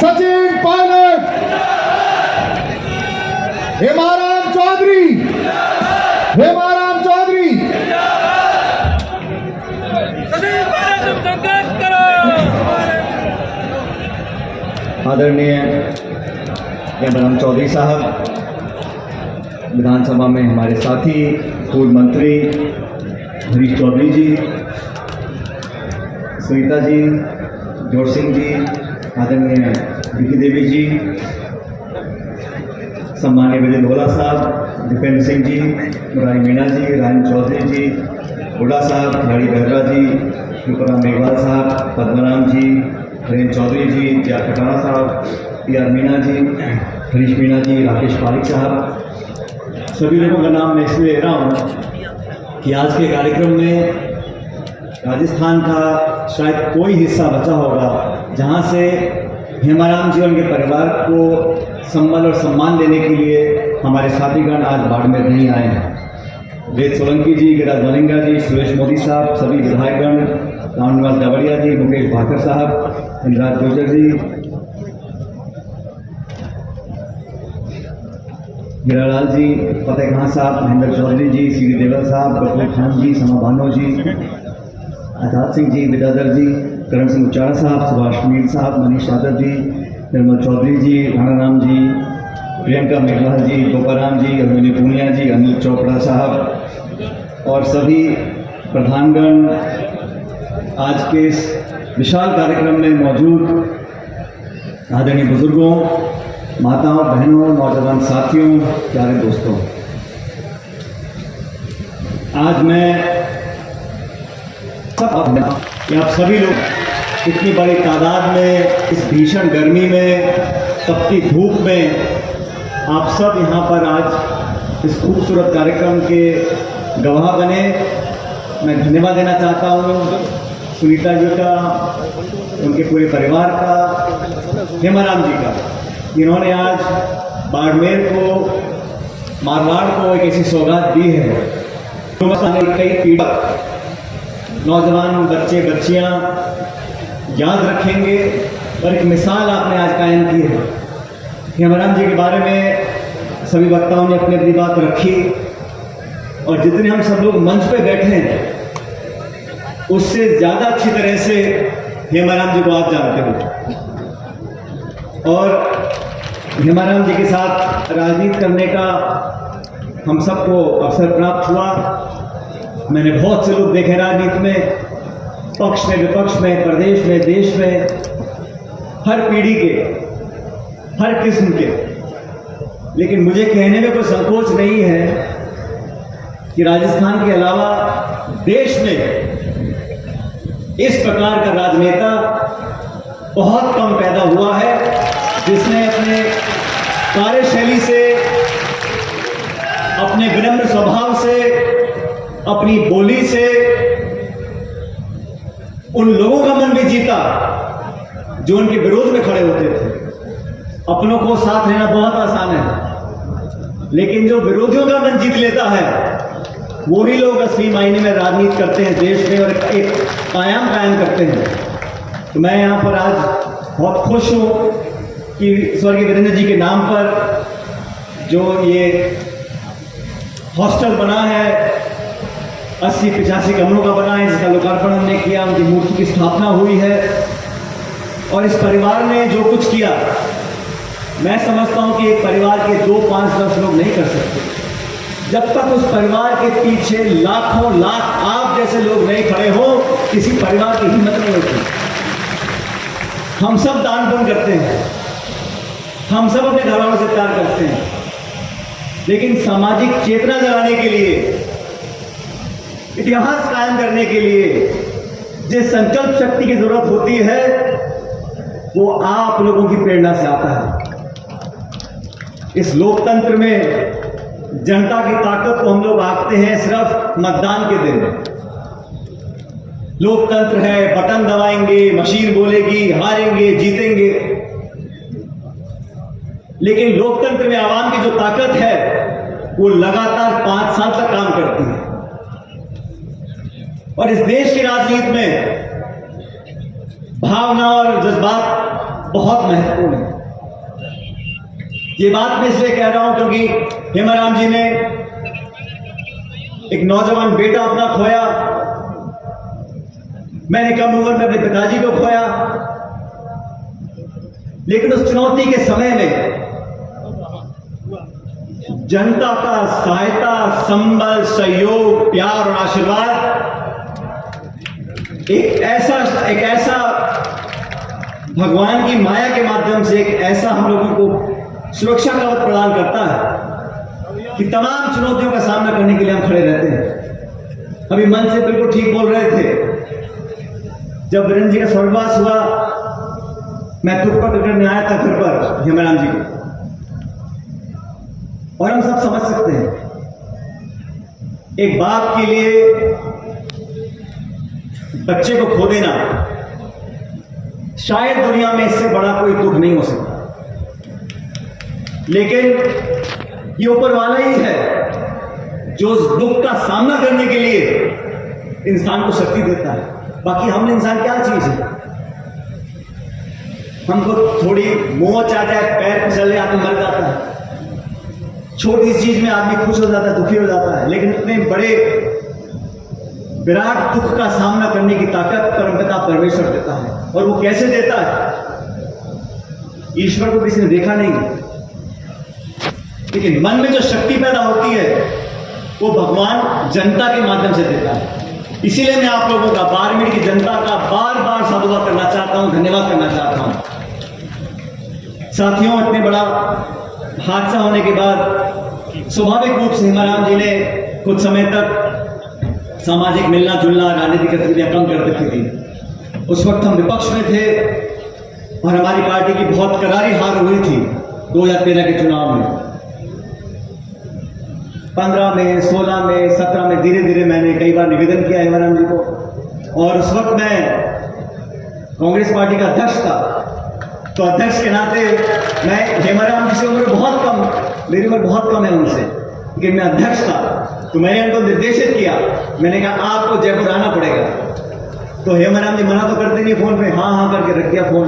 सचिन पायलट, हेमाराम चौधरी, हेमाराम चौधरी, आदरणीय हेमाराम चौधरी साहब, विधानसभा में हमारे साथी पूर्व मंत्री हरीश चौधरी जी, सुनीता जी, जोर सिंह जी, आदरणीय विकी देवी जी, सम्मानीय विजय धोला साहब, दीपेंद्र सिंह जी, मुरारी मीणा जी, रायन चौधरी जी, बुढ़ा साहब, खिलाड़ी बहरा जी, शुक्राम मेघवाल साहब, पद्मराम जी, हरेन चौधरी जी, जया खटाना साहब, PR मीणा जी, हरीश मीणा जी, राकेश पारिक साहब, सभी लोगों का नाम मैं इसलिए ले रहा हूँ कि आज के कार्यक्रम में राजस्थान का शायद कोई हिस्सा बचा होगा जहाँ से हेमाराम जी और उनके परिवार को संबल और सम्मान देने के लिए हमारे साथीगण आज बाड़मेर नहीं आए हैं। वेद सोलंकी जी, गिरिराज मलिंगा जी, सुरेश मोदी साहब, सभी विधायकगण, रामनिवास गवड़िया जी, मुकेश भाकर साहब, इंद्राज गुर्जर जी, हीरालाल जी, फतेह खान साहब, महेंद्र चौधरी जी, सीडी देवल साहब, गफूर खान जी, समा भानो जी, आजाद सिंह जी, विद्याधर जी, करण सिंह उचाड़ा साहब, सुभाष मीर साहब, मनीष यादव जी, निर्मल चौधरी जी, राणा राम जी, प्रियंका मेघवाल जी, गोपाराम जी, अभिमन्यु पूनिया जी, अनिल चोपड़ा साहब और सभी प्रधानगण आज के इस विशाल कार्यक्रम में मौजूद आदरणीय बुजुर्गों, माताओं, बहनों, नौजवान साथियों, प्यारे दोस्तों, आज मैं कि आप सभी लोग इतनी बड़ी तादाद में इस भीषण गर्मी में, तपती धूप में आप सब यहाँ पर आज इस खूबसूरत कार्यक्रम के गवाह बने। मैं धन्यवाद देना चाहता हूँ सुनीता जी का, उनके पूरे परिवार का, हेमाराम जी का, जिन्होंने आज बाड़मेर को, मारवाड़ को एक ऐसी सौगात दी है। कई पीढ़ी नौजवान बच्चे बच्चियां याद रखेंगे और एक मिसाल आपने आज कायम की है। हेमाराम जी के बारे में सभी वक्ताओं ने अपनी अपनी बात रखी और जितने हम सब लोग मंच पे बैठे हैं उससे ज़्यादा अच्छी तरह से हेमाराम जी को आप जानते हो और हेमाराम जी के साथ राजनीति करने का हम सबको अवसर प्राप्त हुआ। मैंने बहुत से लोग देखे राजनीति में, पक्ष में, विपक्ष में, प्रदेश में, देश में, हर पीढ़ी के, हर किस्म के, लेकिन मुझे कहने में कोई संकोच नहीं है कि राजस्थान के अलावा देश में इस प्रकार का राजनेता बहुत कम पैदा हुआ है जिसने अपने कार्यशैली से, अपने विनम्र स्वभाव से, अपनी बोली से उन लोगों का मन भी जीता जो उनके विरोध में खड़े होते थे। अपनों को साथ रहना बहुत आसान है, लेकिन जो विरोधियों का मन जीत लेता है वो ही लोग असली मायने में राजनीति करते हैं देश में और एक कायम करते हैं। तो मैं यहाँ पर आज बहुत खुश हूँ कि स्वर्गीय वीरेंद्र जी के नाम पर जो ये हॉस्टल बना है, 80-85 कमरों का बना है, जिसका लोकार्पण हमने किया, उनकी मूर्ति की स्थापना हुई है और इस परिवार ने जो कुछ किया, मैं समझता हूं कि एक परिवार के 2, 5, 10 लोग नहीं कर सकते। जब तक उस परिवार के पीछे लाखों लाख आप जैसे लोग नहीं खड़े हो, किसी परिवार की हिम्मत नहीं होती। हम सब दान पुण्य करते हैं, हम सब अपने घरवालों से प्यार करते हैं, लेकिन सामाजिक चेतना जगाने के लिए, इतिहास कायम करने के लिए जिस संकल्प शक्ति की जरूरत होती है वो आप लोगों की प्रेरणा से आता है। इस लोकतंत्र में जनता की ताकत को हम लोग आंकते हैं सिर्फ मतदान के दिन। लोकतंत्र है, बटन दबाएंगे, मशीन बोलेगी, हारेंगे, जीतेंगे, लेकिन लोकतंत्र में आवाम की जो ताकत है वो लगातार 5 साल तक काम करती है। और इस देश की राजनीति में भावना और जज्बात बहुत महत्वपूर्ण है। ये बात मैं इसलिए कह रहा हूं क्योंकि हेमाराम जी ने एक नौजवान बेटा अपना खोया, मैंने कम उम्र में अपने पिताजी को खोया, लेकिन उस चुनौती के समय में जनता का सहायता, संबल, सहयोग, प्यार और आशीर्वाद एक ऐसा भगवान की माया के माध्यम से एक ऐसा हम लोगों को सुरक्षा कवच प्रदान करता है कि तमाम चुनौतियों का सामना करने के लिए हम खड़े रहते हैं। अभी मन से बिल्कुल ठीक बोल रहे थे, जब वीरेंद्र जी का स्वर्गवास हुआ, मैं दुख प्रकट करने आया था घर पर हेमाराम जी को, और हम सब समझ सकते हैं एक बाप के लिए बच्चे को खो देना शायद दुनिया में इससे बड़ा कोई दुख नहीं हो सकता, लेकिन ये ऊपर वाला ही है जो उस दुख का सामना करने के लिए इंसान को शक्ति देता है। बाकी हम इंसान क्या चीज है, हमको थोड़ी मोच आ जाए, पैर फिसल जाए, आदमी मर जाता है, छोटी चीज में आदमी खुश हो जाता है, दुखी हो जाता है, लेकिन इतने बड़े विराट दुख का सामना करने की ताकत परमपिता परमेश्वर देता है। और वो कैसे देता है, ईश्वर को किसी ने देखा नहीं, लेकिन मन में जो शक्ति पैदा होती है वो भगवान जनता के माध्यम से देता है। इसीलिए मैं आप लोगों का, बारमेर की जनता का बार बार साधुवाद करना चाहता हूं, धन्यवाद करना चाहता हूं। साथियों, इतने बड़ा हादसा होने के बाद स्वाभाविक रूप से हेमाराम जी ने कुछ समय तक सामाजिक मिलना जुलना, राजनीतिक गतिविधियां कम कर रखी थी। उस वक्त हम विपक्ष में थे और हमारी पार्टी की बहुत करारी हार हुई थी 2013 के चुनाव में। 15 में, 16 में, 17 में धीरे धीरे मैंने कई बार निवेदन किया हेमाराम जी को, और उस वक्त मैं कांग्रेस पार्टी का अध्यक्ष था, तो अध्यक्ष के नाते मैं हेमाराम जी से उम्र बहुत कम, मेरी उम्र बहुत कम है उनसे, लेकिन मैं अध्यक्ष था, तो मैंने उनको निर्देशित किया, मैंने कहा आपको जयपुर आना पड़ेगा। तो हेमाराम जी मना तो करते नहीं फोन पे, हाँ हाँ करके रख दिया फोन।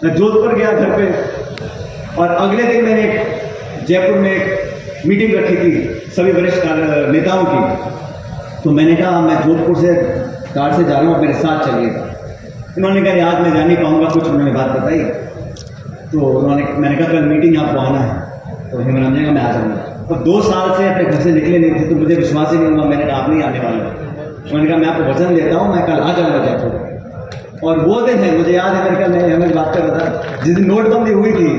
मैं जोधपुर गया घर पे, और अगले दिन मैंने जयपुर में एक मीटिंग रखी थी सभी वरिष्ठ नेताओं की, तो मैंने कहा मैं जोधपुर से कार से जा रहा हूँ, मेरे साथ चलिएगा। उन्होंने कहा आज मैं जा नहीं पाऊंगा, कुछ उन्होंने बात बताई, तो मैंने कहा कल मीटिंग आपको आना है, तो हेमाराम जी का मैं आ जाऊँगा। तो 2 साल से अपने घर से निकले नहीं थे, तो मुझे विश्वास ही नहीं हुआ, मैंने कहा आप नहीं आने वाले। उन्होंने कहा मैं आपको वचन देता हूँ, मैं कल आ जाऊँगा जयपुर। और वो दिन है, मुझे याद है, मैंने कहा मैं हमें बात कर रहा था जिस दिन नोटबंदी हुई थी,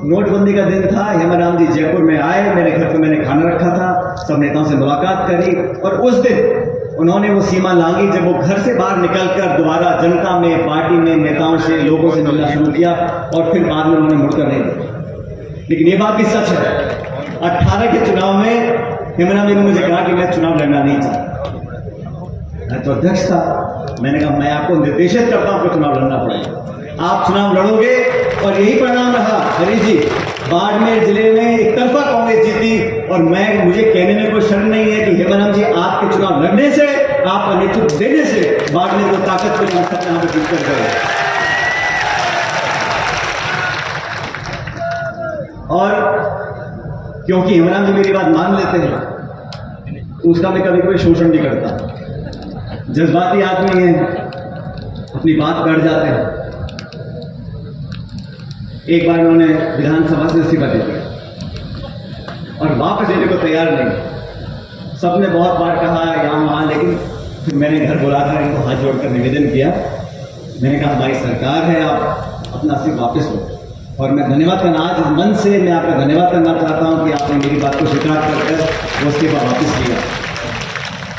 नोटबंदी का दिन था, हेमाराम जी जयपुर में आए, मेरे घर पर मैंने खाना रखा था, सब नेताओं से मुलाकात करी, और उस दिन उन्होंने वो सीमा लांघी जब वो घर से बाहर निकलकर दोबारा जनता में, पार्टी में, नेताओं से, लोगों से मिलना शुरू किया, और फिर बाद में उन्होंने मुड़कर नहीं दिया। लेकिन ये बात भी सच है, 18 के चुनाव में हेमाराम जी ने मुझे कहा कि मैं चुनाव लड़ना नहीं चाहता। मैं तो अध्यक्ष था, मैंने कहा मैं आपको निर्देशित करता हूं, आपको चुनाव लड़ना पड़ेगा, आप चुनाव लड़ोगे, और यही परिणाम रहा। हरी जी, बाड़मेर जिले में एक तरफा कांग्रेस जीती, और मुझे कहने में कोई शर्म नहीं है कि हेमाराम जी आपके चुनाव लड़ने से, आपका नेतृत्व देने से बाड़मेर को ताकत के यहाँ पर जीत कर गए। और क्योंकि हेमाराम जी मेरी बात मान लेते हैं, तो उसका मैं कभी कोई शोषण नहीं करता। जज्बाती आदमी है, अपनी बात कर जाते हैं। एक बार उन्होंने विधानसभा से इस्तीफा दे दिया और वापस देने को तैयार नहीं। सबने बहुत बार कहा यहाँ वहाँ, लेकिन फिर मैंने घर बुलाकर इनको हाथ जोड़कर निवेदन किया। मैंने कहा हमारी सरकार है, आप अपना सीट वापस लो। और मैं धन्यवाद करना, आज इस मन से मैं आपका धन्यवाद करना चाहता हूँ कि आपने मेरी बात को स्वीकार कर वो इस्तीफा वापस लिया।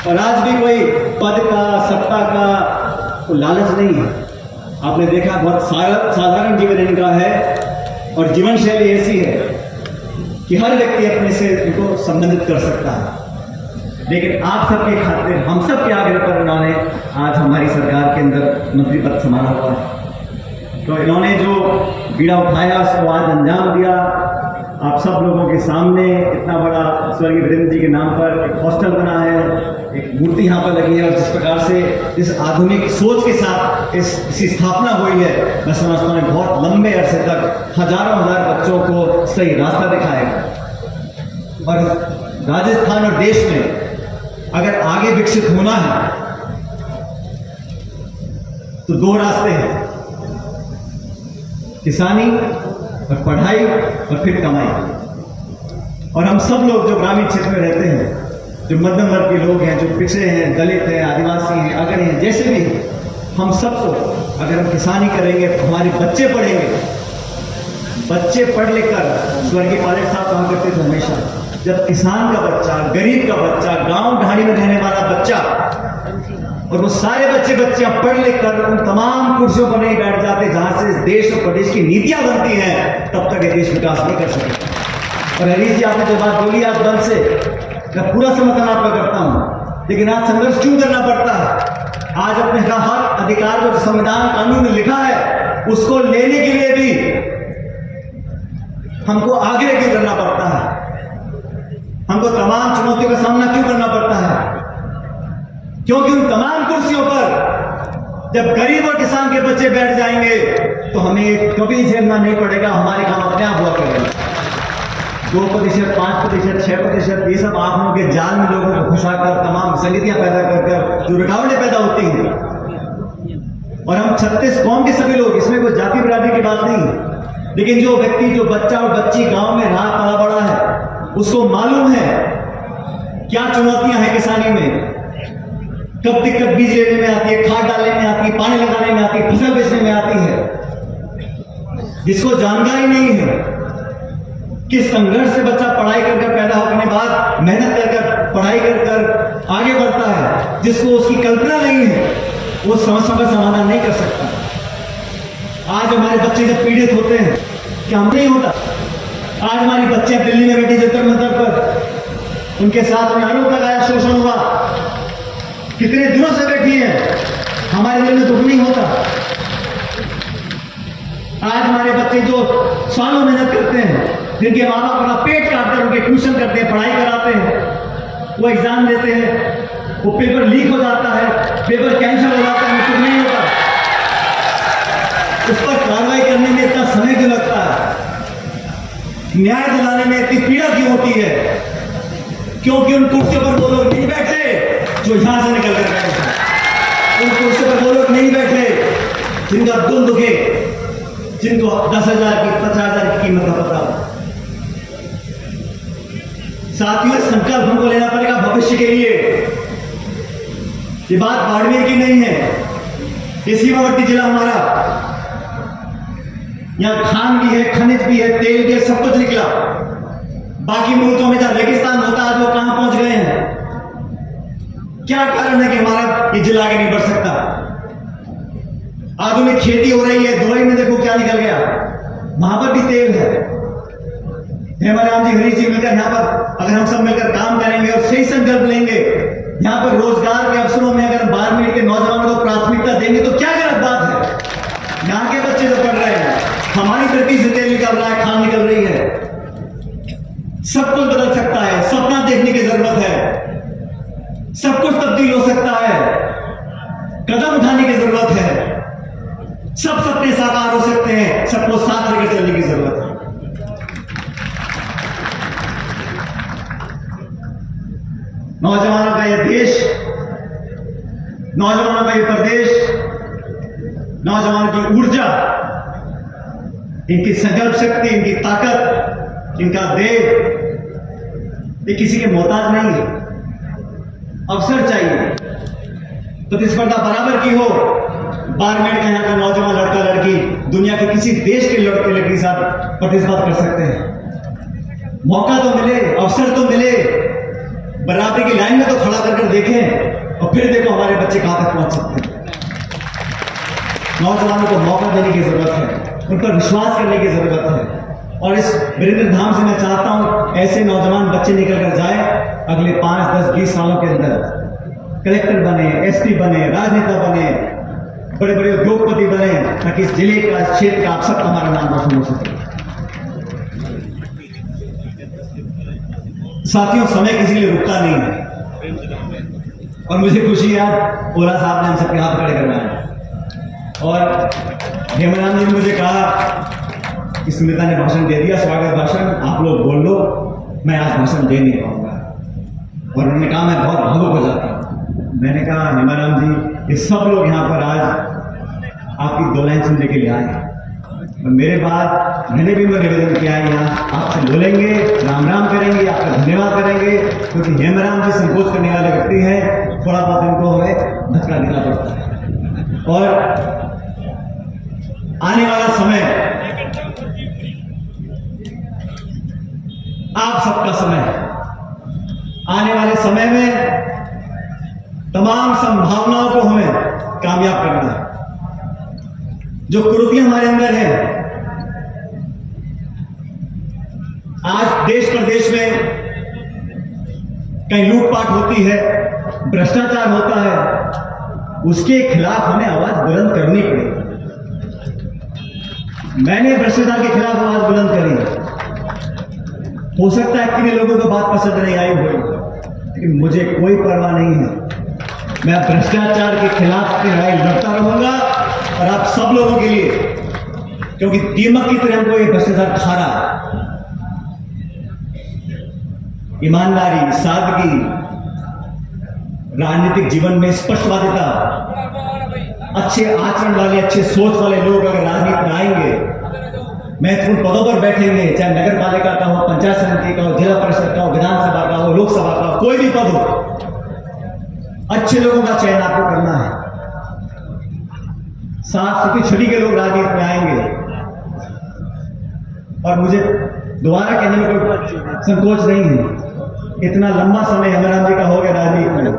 और आज भी कोई पद का, सत्ता का कोई लालच नहीं है। आपने देखा बहुत साधारण जीवन इनका है, और जीवन शैली ऐसी है कि हर व्यक्ति अपने से इनको संबंधित कर सकता है। लेकिन आप सबके खातिर, हम सब के आग्रह पर उन्होंने आज हमारी सरकार के अंदर मंत्री पद संभाला हुआ है। तो इन्होंने जो बीड़ा उठाया उसको आज अंजाम दिया, आप सब लोगों के सामने इतना बड़ा स्वर्गीय वीरेंद्र जी के नाम पर एक हॉस्टल बना है, एक मूर्ति यहाँ पर लगी है, और जिस प्रकार से इस आधुनिक सोच के साथ इसकी स्थापना हुई है, मैं समझता हूँ बहुत लंबे अरसे तक हजारों हजार बच्चों को सही रास्ता दिखाएगा। और राजस्थान और देश में अगर आगे विकसित होना है तो दो रास्ते हैं, किसानी और पढ़ाई और फिर कमाई। और हम सब लोग जो ग्रामीण क्षेत्र में रहते हैं, जो मध्यम वर्ग के लोग हैं, जो पिछड़े हैं, दलित हैं, आदिवासी हैं, अगड़े हैं, जैसे भी हैं, हम सबको अगर हम किसानी करेंगे तो हमारे बच्चे पढ़ेंगे। बच्चे पढ़ लिख कर, स्वर्गीय पायलट साहब कहा करते थे हमेशा, जब किसान का बच्चा, गरीब का बच्चा, गांव ढाणी में रहने वाला बच्चा, और वो सारे बच्चे पढ़ लिख कर उन तमाम कुर्सियों पर नहीं बैठ जाते जहां से देश और प्रदेश की नीतियां बनती हैं, तब तक ये देश विकास नहीं कर सकते। और हरीश जी, आपने जो बात बोली आज बल से, मैं पूरा समर्थन आपका करता हूं, लेकिन आज संघर्ष क्यों करना पड़ता है? आज अपने हक अधिकार जो संविधान कानून में लिखा है उसको लेने के लिए भी हमको आग्रह क्यों करना पड़ता है? हमको तमाम चुनौतियों का सामना क्यों करना पड़ता है? क्योंकि उन तमाम कुर्सियों पर जब गरीब और किसान के बच्चे बैठ जाएंगे तो हमें कभी झेलना नहीं पड़ेगा, हमारे काम अपने आप हुआ करेंगे। 2%, 5%, 6%, ये सब आंकड़ों के जाल में लोगों को फंसाकर तमाम संगतियां पैदा कर जो रुकावटें पैदा होती हैं। और हम 36 कौम के सभी लोग, इसमें कोई जाति बिरादरी की बात नहीं है, लेकिन जो व्यक्ति, जो बच्चा और बच्ची गांव में रहा पला बड़ा है, उसको मालूम है क्या चुनौतियां हैं किसानी में, कब दिक्कत बीज लेने में आती है, खाद डालने में आती है, पानी लगाने में आती है, फसल बेचने में आती है। जिसको जानकारी नहीं है कि संघर्ष से बच्चा पढ़ाई कर पैदा होने के बाद मेहनत कर पढ़ाई कर आगे बढ़ता है, जिसको उसकी कल्पना नहीं है, वो समस्या का समाधान नहीं कर सकता। आज हमारे बच्चे जब पीड़ित होते हैं, क्या हम नहीं होता? आज हमारी बच्चे दिल्ली में बैठी जंतर मंतर पर, उनके साथ में आरोप लगाया, शोषण हुआ, कितने दिनों से बैठी है, हमारे दिल में दुख नहीं होता? आज हमारे बच्चे जो सालों मेहनत करते हैं, जिनके माँ बाप अपना पेट काटकर उनके ट्यूशन करते हैं, पढ़ाई कराते हैं, वो एग्जाम देते हैं, वो पेपर लीक हो जाता है, पेपर कैंसिल हो जाता है, कुछ नहीं होता। उस पर कार्रवाई करने में इतना समय क्यों लगता है? न्याय दिलाने में इतनी पीड़ा क्यों होती है? क्योंकि उन कुर्सियों पर वो लोग नहीं बैठे जो यहां से निकल कर बैठे हैं। उन कुर्सियों पर वो लोग नहीं बैठे जिनका दिल दुखे, जिनको 10,000 की 50,000 की कीमत का पता हो। साथियों, संकल्प हमको लेना पड़ेगा भविष्य के लिए। ये बात बाड़मेर की नहीं है, ये सीमावर्ती जिला हमारा, यहां खान भी है, खनिज भी है, तेल भी है, सब कुछ निकला। बाकी मुल्कों में जहां रेगिस्तान होता है, वो कहां पहुंच गए हैं? क्या कारण है कि हमारा ये जिला आगे नहीं बढ़ सकता? आधुनिक खेती हो रही है, दुबई में देखो क्या निकल गया, वहां पर भी तेल है। हेमाराम जी, हरीश जी मिलकर यहाँ पर अगर हम सब मिलकर काम करेंगे और सही संकल्प लेंगे, यहाँ पर रोजगार के अवसरों में अगर बाड़मेर के नौजवानों को प्राथमिकता देंगे तो क्या गलत बात है? यहाँ के बच्चे जो पढ़ रहे हैं, हमारी धरती से तेल निकल रहा है, खान निकल रही है। सब कुछ बदल सकता है, सपना देखने की जरूरत है, सब कुछ तब्दील हो सकता है, कदम उठाने की जरूरत है, सब सपने साकार हो सकते हैं, सबको साथ लेकर चलने की जरूरत है। नौजवानों का यह देश, नौजवानों का यह प्रदेश, नौजवानों की ऊर्जा, इनकी संकल्प शक्ति, इनकी ताकत, इनका देह, ये किसी के मोहताज नहीं है। अवसर चाहिए, प्रतिस्पर्धा बराबर की हो। बाड़मेर का यहाँ का नौजवान लड़का लड़की दुनिया के किसी देश के लड़के लड़की के साथ प्रतिस्पर्धा कर सकते हैं। मौका तो मिले, अवसर तो मिले, बराबरी की लाइन में तो खड़ा कर देखें और फिर देखो हमारे बच्चे कहां तक पहुंच सकते हैं। नौजवानों को मौका देने की जरूरत है, उन पर विश्वास करने की जरूरत है। और इस वीरेंद्र धाम से मैं चाहता हूं ऐसे नौजवान बच्चे निकल कर जाए, अगले 5, 10, 20 सालों के अंदर कलेक्टर बने, एसपी बने, राजनेता बने, बड़े बड़े उद्योगपति बने, ताकि इस जिले का, इस क्षेत्र का आप सबका हमारा नाम रोशन हो सके। साथियों, समय किसी के लिए रुकता नहीं है और मुझे खुशी है आज ओला साहब ने हम सबके हाथ खड़े करवाए और हेमराम जी ने मुझे कहा कि स्मिता ने भाषण दे दिया, स्वागत भाषण, आप लोग बोल लो, मैं आज भाषण दे नहीं पाऊंगा। और उन्होंने कहा मैं बहुत भावुक हो जाता हूँ। मैंने कहा हेमराम जी, ये सब लोग यहाँ पर आज आपकी 2 लाइन सुनने के लिए आए हैं और मेरे बाद मैंने भी वो निवेदन किया है, यहाँ आपसे बोलेंगे, राम राम करेंगे, आपका धन्यवाद करेंगे, क्योंकि हेमराम जी संकोच करने वाले व्यक्ति हैं, थोड़ा बहुत इनको हमें धक्का देना पड़ता है। और आने वाला समय आप सबका समय है। आने वाले समय में तमाम संभावनाओं को हमें कामयाब करना है। जो कुरीतियां हमारे अंदर है, आज देश प्रदेश में कहीं लूटपाट होती है, भ्रष्टाचार होता है, उसके खिलाफ हमें आवाज बुलंद करनी पड़ेगी। मैंने भ्रष्टाचार के खिलाफ आवाज बुलंद करी। हो सकता है किन्हीं लोगों को बात पसंद नहीं आई हो, लेकिन मुझे कोई परवाह नहीं है। मैं भ्रष्टाचार के खिलाफ की लड़ाई लड़ता रहूंगा और आप सब लोगों के लिए, क्योंकि दीमक की तरह हमको ये भ्रष्टाचार खा रहा है। ईमानदारी, सादगी, राजनीतिक जीवन में स्पष्टवादिता, अच्छे आचरण वाले, अच्छे सोच वाले लोग अगर राजनीति में आएंगे, महत्वपूर्ण पदों पर बैठेंगे, चाहे नगर पालिका का हो, पंचायत समिति का हो, जिला परिषद का हो, विधानसभा का हो, लोकसभा का हो, कोई भी पद हो, अच्छे लोगों का चयन आपको करना है। साफ सुथरी छवि के लोग राजनीति में आएंगे और मुझे दोबारा कहने में कोई संकोच नहीं है। इतना लंबा समय हेमराम जी का हो गया राजनीति में,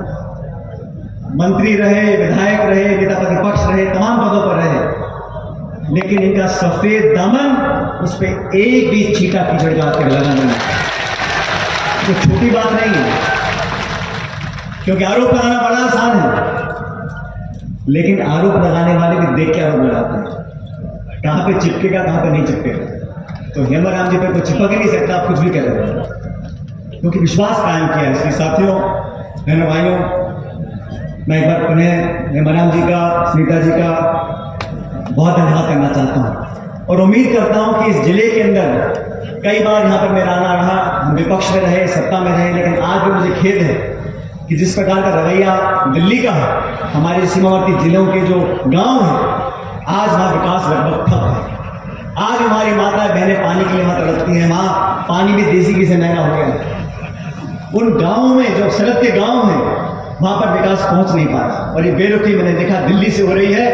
मंत्री रहे, विधायक रहे, नेता प्रतिपक्ष रहे, तमाम पदों पर रहे, लेकिन इनका सफेद दामन, उस पर एक भी छींटा कीचड़ का कर लगा नहीं। तो छोटी बात नहीं है, क्योंकि आरोप लगाना बड़ा आसान है, लेकिन आरोप लगाने वाले भी देख के आरोप लगाते हैं, कहां पे चिपकेगा, कहां पे नहीं चिपकेगा। तो हेमराम जी पे कोई चिपक ही नहीं सकता, आप कुछ भी कह रहे हो, क्योंकि विश्वास कायम किया है। इसलिए साथियों, बहनों, भाइयों, मैं एक बार पुनः हेमराम जी का, स्मिता जी का बहुत धन्यवाद करना चाहता हूं और उम्मीद करता हूं कि इस जिले के अंदर कई बार यहां पर मेरा आना रहा, हम विपक्ष में रहे, सत्ता में रहे, लेकिन आज भी मुझे खेद है कि जिस प्रकार का रवैया दिल्ली का है, हमारे सीमावर्ती जिलों के जो गांव हैं, आज वहां विकास लगभग ठप है। आज हमारी माताएं बहनें पानी के लिए वहां तड़पती हैं, वहां पानी भी देसी घी से महंगा हो गया। उन गांवों में, जो सड़क के गांव हैं, वहां पर विकास पहुंच नहीं पा रहा और ये बेरुखी मैंने देखा दिल्ली से हो रही है।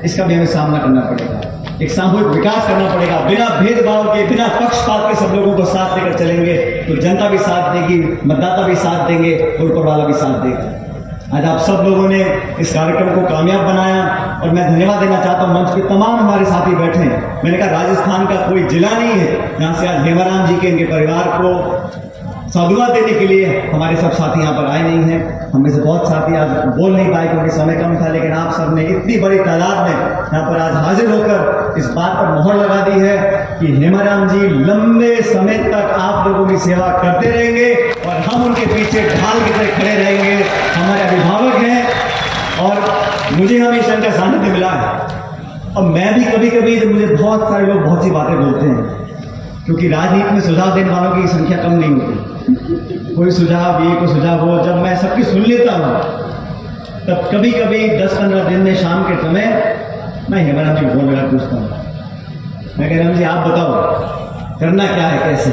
इसका भी हमें सामना करना पड़ेगा, एक सामूहिक विकास करना पड़ेगा, बिना भेदभाव के, बिना पक्षपात के सब लोगों को साथ लेकर चलेंगे तो जनता भी साथ देगी, मतदाता भी साथ देंगे और ऊपर वाला भी साथ देगा। आज आप सब लोगों ने इस कार्यक्रम को कामयाब बनाया और मैं धन्यवाद देना चाहता हूं मंच पे तमाम हमारे साथी बैठे हैं। मैंने कहा राजस्थान का कोई जिला नहीं है जहां से आज हेमराम जी के, इनके परिवार को साधुवाद देने के लिए हमारे सब साथी यहाँ पर आए नहीं हैं। हमें से बहुत साथी आज बोल नहीं पाए क्योंकि समय कम था, लेकिन आप सब ने इतनी बड़ी तादाद में यहाँ पर आज हाजिर होकर इस बात पर मोहर लगा दी है कि हेमराम जी लंबे समय तक आप लोगों की सेवा करते रहेंगे और हम उनके पीछे ढाल की तरह खड़े रहेंगे। हमारे अभिभावक हैं और मुझे हमेशा इनका सानिध्य मिला है। और मैं भी कभी कभी, जब मुझे बहुत सारे लोग बहुत सी बातें बोलते हैं, क्योंकि राजनीति में सुझाव देने वालों की संख्या कम नहीं होती, कोई सुझाव ये, कोई सुझाव वो, जब मैं सबकी सुन लेता हूँ तब कभी कभी 10-15 दिन में शाम के समय मैं हेमराम जी को फोन लगा पूछता हूँ, मैं कह रहा हूँ जी आप बताओ करना क्या है, कैसे,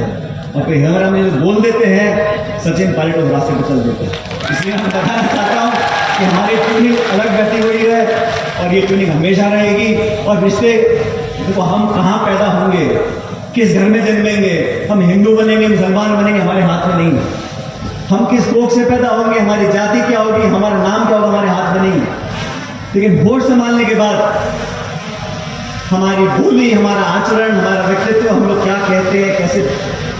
और फिर हेमराम जी बोल देते हैं, सचिन पायलट उस रास्ते पर चल देते हैं। इसलिए मैं बताना चाहता हूँ कि हमारी ट्यूनिंग अलग बैठी हुई है और ये ट्यूनिंग हमेशा रहेगी। और रिश्ते देखो, हम कहाँ पैदा होंगे, किस घर में जन्मेंगे, हम हिंदू बनेंगे, मुसलमान बनेंगे, हमारे हाथ में नहीं है। हम किस कोख से पैदा होंगे, हमारी जाति क्या होगी, हमारा नाम क्या होगा, हमारे हाथ में नहीं है। लेकिन होश संभालने के बाद हमारी बोली, हमारा आचरण, हमारा व्यक्तित्व, हम लोग क्या कहते हैं, कैसे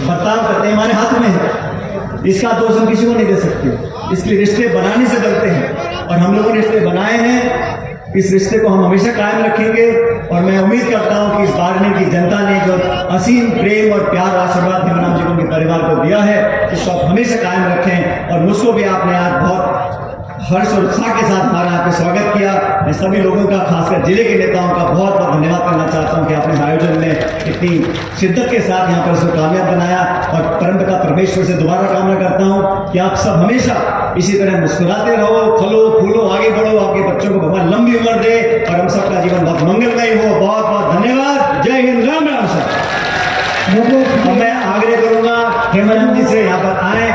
बर्ताव करते हैं, हमारे हाथ में है। इसका दोष हम किसी को नहीं दे सकते। इसलिए रिश्ते बनाने से डरते हैं और हम लोगों ने रिश्ते बनाए हैं। इस रिश्ते को हम हमेशा कायम रखेंगे और मैं उम्मीद करता हूं कि इस बार की जनता ने जो असीम प्रेम और प्यार आशीर्वाद हेमाराम जी को उनके परिवार को दिया है, इसको आप हमेशा कायम रखें। और मुझको भी आपने आज बहुत हर्ष और उत्साह के साथ हमारा यहाँ पे स्वागत किया। मैं सभी लोगों का, खासकर जिले के नेताओं का बहुत बहुत धन्यवाद करना चाहता हूँ कि आपने आयोजन में इतनी शिद्दत के साथ यहाँ पर इसको कामयाब बनाया। और परमपिता परमेश्वर से दोबारा कामना करता हूँ कि आप सब हमेशा इसी तरह मुस्कुराते रहो, फलो फूलो, आगे बढ़ो, आपके बच्चों को भगवान लंबी उम्र दे और हम सबका जीवन बहुत मंगलमय हो। बहुत बहुत धन्यवाद। जय हिंद, राम राम सर। अब मैं आग्रह करूंगा हेमाराम जी से यहाँ पर आए,